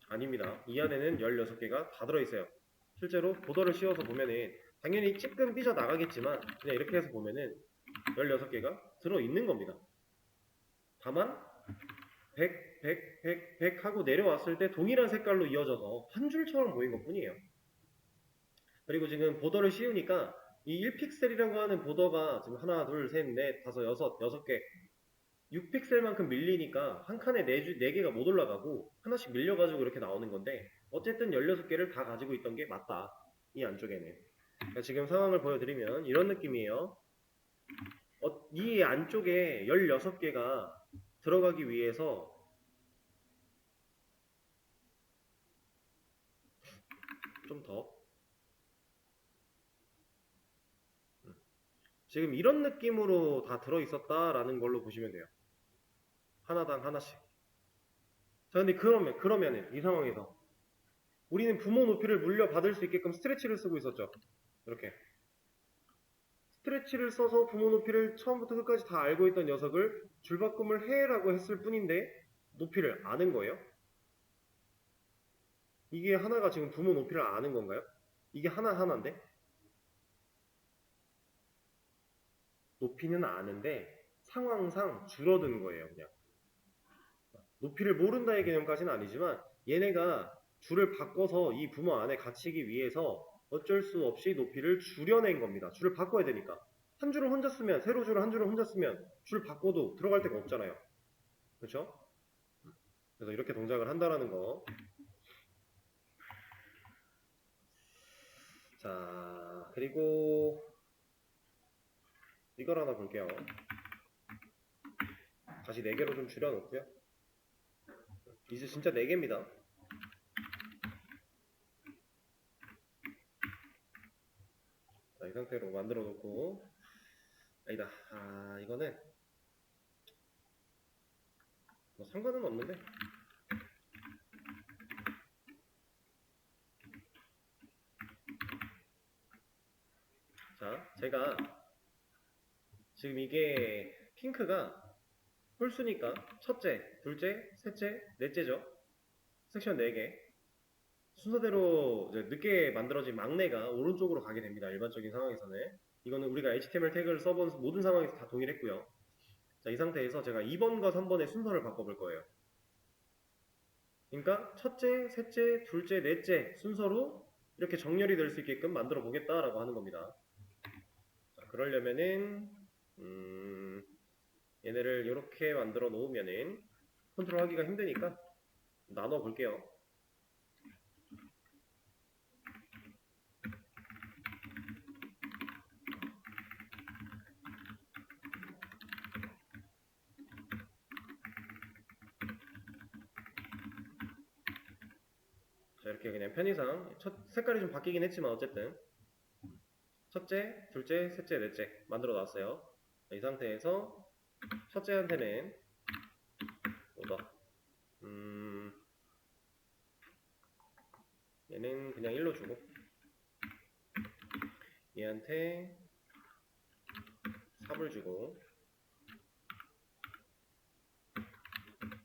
아닙니다. 이 안에는 16개가 다 들어있어요. 실제로 보더를 씌워서 보면은 당연히 찌끔 삐져나가겠지만 그냥 이렇게 해서 보면은 16개가 들어있는 겁니다. 다만 100, 100, 100, 100 하고 내려왔을 때 동일한 색깔로 이어져서 한 줄처럼 보인 것 뿐이에요. 그리고 지금 보더를 씌우니까 이 1픽셀이라고 하는 보더가 지금 하나, 둘, 셋, 넷, 다섯, 여섯 개 6픽셀만큼 밀리니까 한 칸에 4개가 못 올라가고 하나씩 밀려가지고 이렇게 나오는 건데 어쨌든 16개를 다 가지고 있던 게 맞다. 이 안쪽에는. 그러니까 지금 상황을 보여드리면 이런 느낌이에요. 이 안쪽에 16개가 들어가기 위해서 좀 더 지금 이런 느낌으로 다 들어있었다라는 걸로 보시면 돼요. 하나당 하나씩. 자, 근데 그러면은 이 상황에서 우리는 부모 높이를 물려받을 수 있게끔 스트레치를 쓰고 있었죠. 이렇게 스트레치를 써서 부모 높이를 처음부터 끝까지 다 알고 있던 녀석을 줄바꿈을 해라고 했을 뿐인데 높이를 아는 거예요. 이게 하나가 지금 부모 높이를 아는 건가요? 이게 하나인데 높이는 아는데 상황상 줄어든 거예요. 그냥 높이를 모른다의 개념까지는 아니지만 얘네가 줄을 바꿔서 이 부모 안에 갇히기 위해서 어쩔 수 없이 높이를 줄여낸 겁니다. 줄을 바꿔야 되니까. 한 줄을 혼자 쓰면, 세로 줄을 한 줄을 혼자 쓰면 줄 바꿔도 들어갈 데가 없잖아요. 그렇죠? 그래서 이렇게 동작을 한다라는 거. 자, 그리고 이걸 하나 볼게요. 다시 4개로 좀 줄여놓고요. 이제 진짜 4개입니다. 자, 이 상태로 만들어 놓고 아니다. 이거는 뭐 상관은 없는데 자, 제가 지금 이게 핑크가 홀수니까 첫째, 둘째, 셋째, 넷째죠. 섹션 4개. 순서대로 이제 늦게 만들어진 막내가 오른쪽으로 가게 됩니다. 일반적인 상황에서는. 이거는 우리가 HTML 태그를 써본 모든 상황에서 다 동일했고요. 자, 이 상태에서 제가 2번과 3번의 순서를 바꿔볼 거예요. 그러니까 첫째, 셋째, 둘째, 넷째 순서로 이렇게 정렬이 될 수 있게끔 만들어 보겠다라고 하는 겁니다. 자, 그러려면은 얘네를 이렇게 만들어 놓으면은 컨트롤 하기가 힘드니까 나눠 볼게요. 자, 이렇게 그냥 편의상 색깔이 좀 바뀌긴 했지만 어쨌든 첫째, 둘째, 셋째, 넷째 만들어 놨어요. 자, 이 상태에서 첫째한테는 오더. 얘는 그냥 1로 주고 얘한테 3을 주고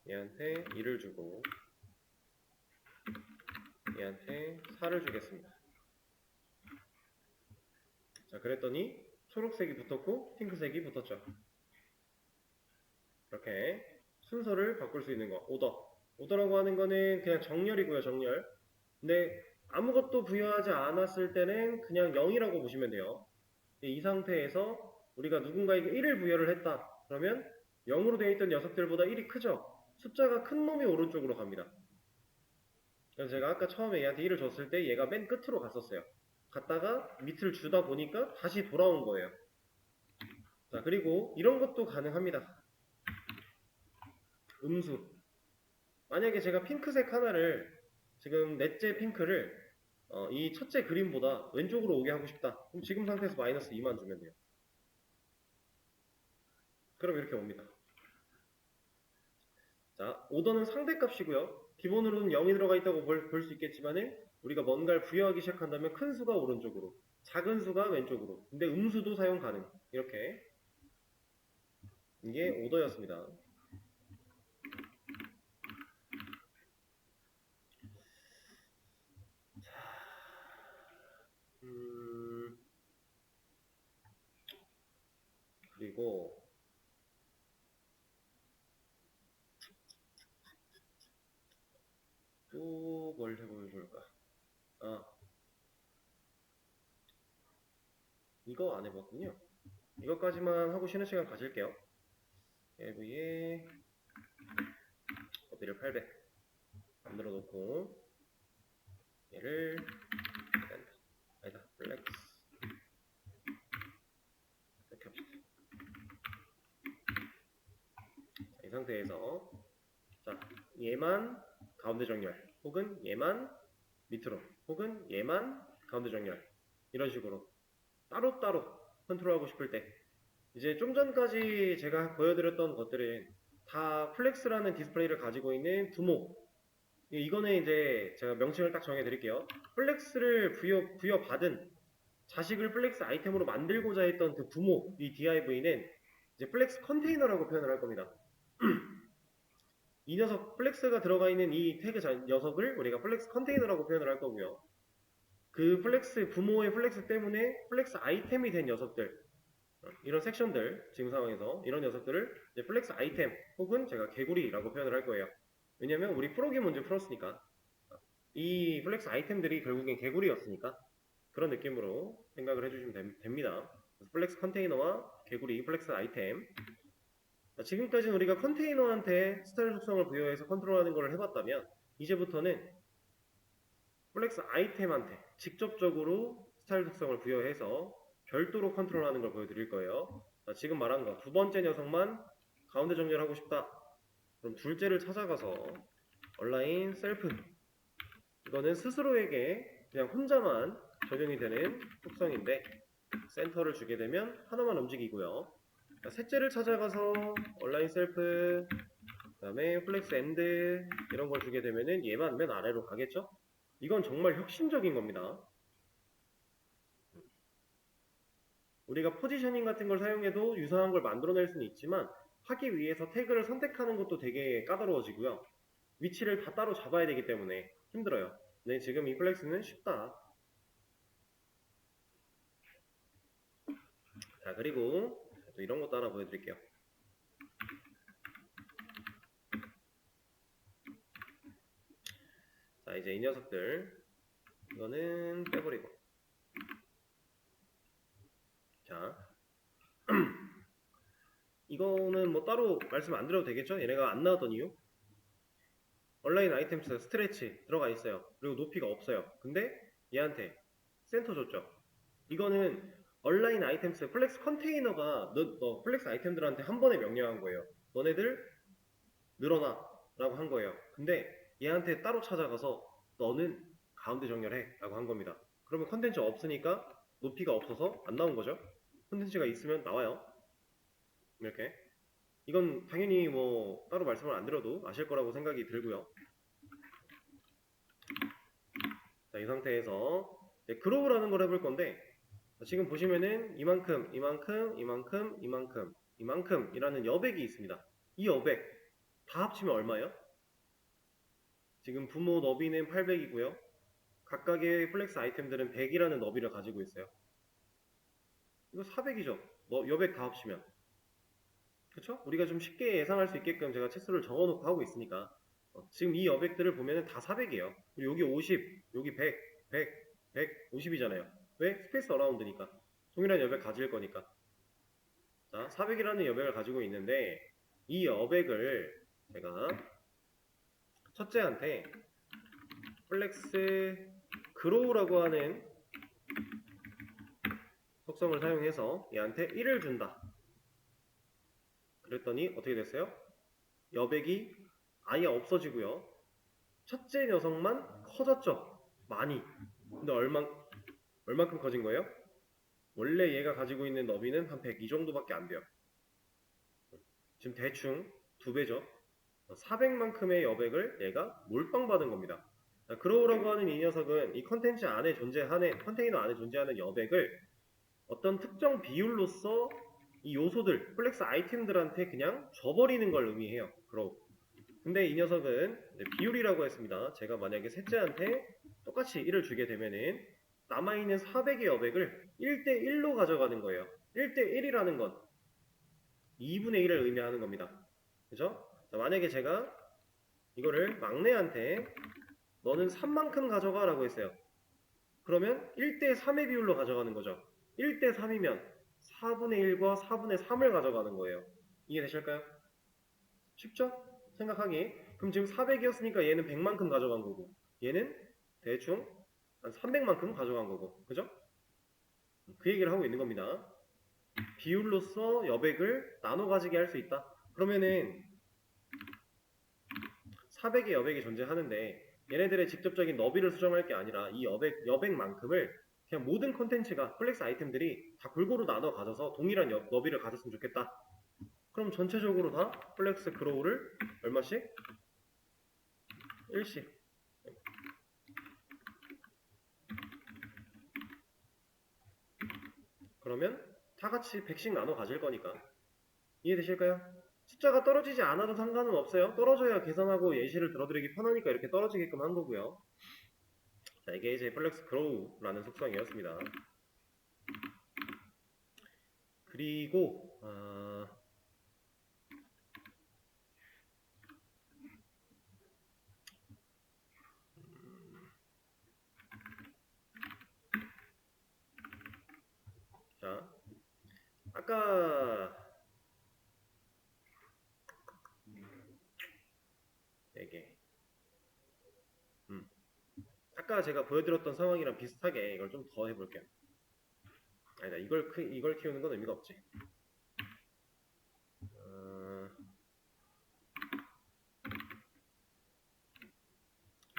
얘한테 2를 주고 얘한테 4를 주겠습니다. 자, 그랬더니 초록색이 붙었고 핑크색이 붙었죠. 이렇게 순서를 바꿀 수 있는 거. 오더라고 하는 거는 그냥 정렬이고요. 정렬. 근데 아무것도 부여하지 않았을 때는 그냥 0이라고 보시면 돼요. 이 상태에서 우리가 누군가에게 1을 부여를 했다. 그러면 0으로 되어 있던 녀석들보다 1이 크죠? 숫자가 큰 놈이 오른쪽으로 갑니다. 그래서 제가 아까 처음에 얘한테 1을 줬을 때 얘가 맨 끝으로 갔었어요. 갔다가 밑을 주다 보니까 다시 돌아온 거예요. 자, 그리고 이런 것도 가능합니다. 음수. 만약에 제가 핑크색 하나를 지금 넷째 핑크를 이 첫째 그림보다 왼쪽으로 오게 하고 싶다. 그럼 지금 상태에서 마이너스 2만 주면 돼요. 그럼 이렇게 옵니다. 자, 오더는 상대값이고요. 기본으로는 0이 들어가 있다고 볼 수 있겠지만은 우리가 뭔가를 부여하기 시작한다면 큰 수가 오른쪽으로, 작은 수가 왼쪽으로. 근데 음수도 사용 가능. 이렇게. 이게 오더였습니다. 그리고 또 뭘 해보면 좋을까? 이거 안 해봤군요. 이것까지만 하고 쉬는 시간 가질게요. LV에 어디를 800 만들어 놓고 얘를 아니다 플렉스 이렇게 합시다. 자, 이 상태에서 자, 얘만 가운데 정렬 혹은 얘만 밑으로 혹은 얘만 가운데 정렬 이런 식으로 따로따로 컨트롤하고 싶을 때. 이제 좀 전까지 제가 보여드렸던 것들은 다 플렉스라는 디스플레이를 가지고 있는 부모. 이거는 이제 제가 명칭을 딱 정해드릴게요. 플렉스를 부여받은 자식을 플렉스 아이템으로 만들고자 했던 그 부모, 이 DIV는 이제 플렉스 컨테이너라고 표현을 할 겁니다. 이 녀석, 플렉스가 들어가 있는 이 태그 녀석을 우리가 플렉스 컨테이너라고 표현을 할 거고요. 그 플렉스, 부모의 플렉스 때문에 플렉스 아이템이 된 녀석들, 이런 섹션들, 지금 상황에서 이런 녀석들을 이제 플렉스 아이템 혹은 제가 개구리라고 표현을 할 거예요. 왜냐면 우리 프로기 문제 풀었으니까 이 플렉스 아이템들이 결국엔 개구리였으니까 그런 느낌으로 생각을 해주시면 됩니다. 플렉스 컨테이너와 개구리 플렉스 아이템. 지금까지는 우리가 컨테이너한테 스타일 속성을 부여해서 컨트롤하는 걸 해봤다면 이제부터는 플렉스 아이템한테 직접적으로 스타일 속성을 부여해서 별도로 컨트롤하는 걸 보여드릴 거예요. 지금 말한 거 두 번째 녀석만 가운데 정렬하고 싶다. 그럼 둘째를 찾아가서 온라인 셀프, 이거는 스스로에게 그냥 혼자만 적용이 되는 속성인데 센터를 주게 되면 하나만 움직이고요. 셋째를 찾아가서 온라인 셀프, 그 다음에 플렉스 엔드 이런 걸 주게 되면은 얘만 맨 아래로 가겠죠? 이건 정말 혁신적인 겁니다. 우리가 포지셔닝 같은 걸 사용해도 유사한 걸 만들어낼 수는 있지만 하기 위해서 태그를 선택하는 것도 되게 까다로워지고요. 위치를 다 따로 잡아야 되기 때문에 힘들어요. 네, 지금 이 플렉스는 쉽다. 자, 그리고 또 이런 것도 하나 보여드릴게요. 자, 이제 이 녀석들 이거는 빼버리고, 자 이거는 뭐 따로 말씀 안 드려도 되겠죠? 얘네가 안 나왔던 이유? 온라인 아이템스 스트레치 들어가 있어요. 그리고 높이가 없어요. 근데 얘한테 센터 줬죠. 이거는 온라인 아이템스 플렉스 컨테이너가 너 플렉스 아이템들한테 한 번에 명령한 거예요. 너네들 늘어나 라고 한 거예요. 근데 얘한테 따로 찾아가서 너는 가운데 정렬해 라고 한 겁니다. 그러면 컨텐츠 없으니까 높이가 없어서 안 나온 거죠. 컨텐츠가 있으면 나와요. 이렇게. 이건 당연히 뭐 따로 말씀을 안 드려도 아실 거라고 생각이 들고요. 자, 이 상태에서 그로우라는 걸 해볼 건데 지금 보시면은 이만큼, 이만큼, 이만큼, 이만큼, 이만큼이라는 여백이 있습니다. 이 여백 다 합치면 얼마예요? 지금 부모 너비는 800이고요. 각각의 플렉스 아이템들은 100이라는 너비를 가지고 있어요. 이거 400이죠. 여백 다 합치면. 그쵸? 우리가 좀 쉽게 예상할 수 있게끔 제가 치수를 적어놓고 하고 있으니까 지금 이 여백들을 보면 다 400이에요. 그리고 여기 50, 여기 100, 100, 150이잖아요. 왜? 스페이스 어라운드니까. 동일한 여백 가질 거니까. 자, 400이라는 여백을 가지고 있는데 이 여백을 제가 첫째한테 플렉스 그로우라고 하는 속성을 사용해서 얘한테 1을 준다. 그랬더니 어떻게 됐어요? 여백이 아예 없어지고요. 첫째 녀석만 커졌죠. 많이. 근데 얼만큼 커진 거예요? 원래 얘가 가지고 있는 너비는 한 100 이 정도밖에 안 돼요. 지금 대충 2배죠. 400만큼의 여백을 얘가 몰빵 받은 겁니다. 그로우라고 하는 이 녀석은 이 컨텐츠 안에 존재하는, 컨테이너 안에 존재하는 여백을 어떤 특정 비율로서 이 요소들, 플렉스 아이템들한테 그냥 줘버리는 걸 의미해요. 그로우. 근데 이 녀석은 비율이라고 했습니다. 제가 만약에 셋째한테 똑같이 1을 주게 되면은 남아있는 400의 여백을 1대1로 가져가는 거예요. 1대1이라는 건 2분의 1을 의미하는 겁니다. 그죠? 자, 만약에 제가 이거를 막내한테 너는 3만큼 가져가 라고 했어요. 그러면 1대3의 비율로 가져가는 거죠. 1대3이면 4분의 1과 4분의 3을 가져가는 거예요. 이해되실까요? 쉽죠? 생각하기. 그럼 지금 400이었으니까 얘는 100만큼 가져간 거고 얘는 대충 한 300만큼 가져간 거고 그죠? 그 얘기를 하고 있는 겁니다. 비율로서 여백을 나눠 가지게 할 수 있다. 그러면은 400의 여백이 존재하는데 얘네들의 직접적인 너비를 수정할 게 아니라 이 여백만큼을 그냥 모든 컨텐츠가 플렉스 아이템들이 다 골고루 나눠 가져서 동일한 너비를 가졌으면 좋겠다. 그럼 전체적으로 다 플렉스 그로우를 얼마씩? 1씩. 그러면 다 같이 100씩 나눠 가질 거니까. 이해되실까요? 숫자가 떨어지지 않아도 상관은 없어요. 떨어져야 계산하고 예시를 들어드리기 편하니까 이렇게 떨어지게끔 한 거고요. 자, 이게 이제 플렉스 그로우라는 속성이었습니다. 그리고 자, 아까 4개. 아까 제가 보여드렸던 상황이랑 비슷하게 이걸 좀 더 해볼게요. 아니다, 이걸 키우는 건 의미가 없지.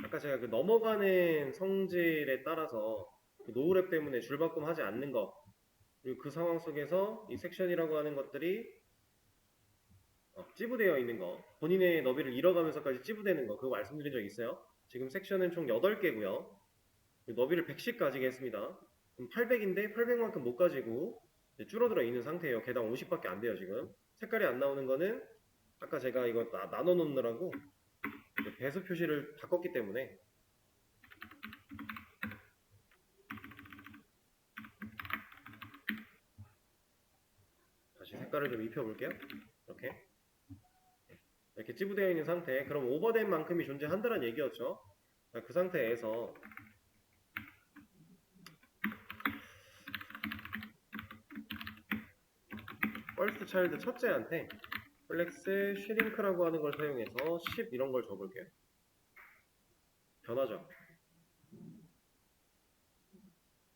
아까 제가 그 넘어가는 성질에 따라서 그 노후랩 때문에 줄바꿈 하지 않는 거, 그리고 그 상황 속에서 이 섹션이라고 하는 것들이 찌부되어 있는 거, 본인의 너비를 잃어가면서까지 찌부되는 거, 그거 말씀드린 적 있어요. 지금 섹션은 총 8개고요. 너비를 100씩 가지게 했습니다. 그럼 800인데 800만큼 못 가지고 줄어들어 있는 상태예요. 개당 50밖에 안 돼요, 지금. 색깔이 안 나오는 거는 아까 제가 이거 나눠 놓느라고 배수 표시를 바꿨기 때문에 다시 색깔을 좀 입혀볼게요. 이렇게 찌부되어 있는 상태. 그럼 오버된 만큼이 존재한다는 얘기였죠. 그 상태에서 퍼스트 차일드 첫째한테 플렉스 슈링크라고 하는 걸 사용해서 10 이런 걸 줘볼게요. 변하죠.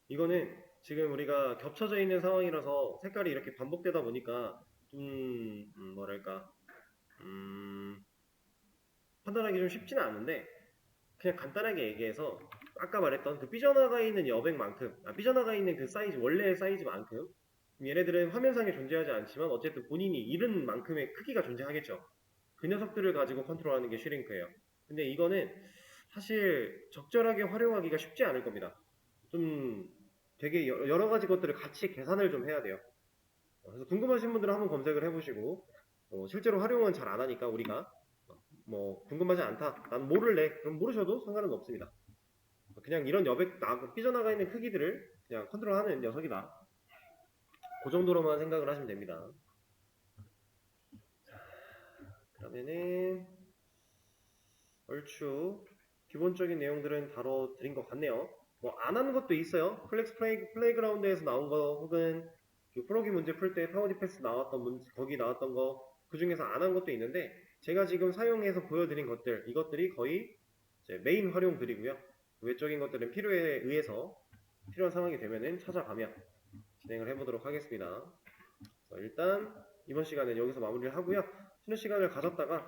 이거는 지금 우리가 겹쳐져 있는 상황이라서 색깔이 이렇게 반복되다 보니까 뭐랄까 판단하기 좀 쉽지는 않은데 그냥 간단하게 얘기해서 아까 말했던 그 삐져나가 있는 여백만큼 삐져나가 있는 그 사이즈 원래의 사이즈만큼 얘네들은 화면상에 존재하지 않지만 어쨌든 본인이 잃은 만큼의 크기가 존재하겠죠. 그 녀석들을 가지고 컨트롤하는 게 슈링크예요. 근데 이거는 사실 적절하게 활용하기가 쉽지 않을 겁니다. 좀 되게 여러 가지 것들을 같이 계산을 좀 해야 돼요. 그래서 궁금하신 분들은 한번 검색을 해보시고 실제로 활용은 잘 안 하니까 우리가 뭐 궁금하지 않다, 난 모를래, 그럼 모르셔도 상관은 없습니다. 그냥 이런 삐져나가 있는 크기들을 그냥 컨트롤하는 녀석이다. 그 정도로만 생각을 하시면 됩니다. 그러면은 얼추 기본적인 내용들은 다뤄드린 것 같네요. 뭐 안 하는 것도 있어요. 플렉스 플레이그라운드에서 나온 거 혹은 그 프로기 문제 풀 때 타워 디펜스 나왔던 문제, 거기 나왔던 거 그 중에서 안 한 것도 있는데 제가 지금 사용해서 보여드린 것들, 이것들이 거의 메인 활용들이고요. 외적인 것들은 필요에 의해서 필요한 상황이 되면은 찾아가며 진행을 해보도록 하겠습니다. 일단 이번 시간은 여기서 마무리를 하고요. 쉬는 시간을 가졌다가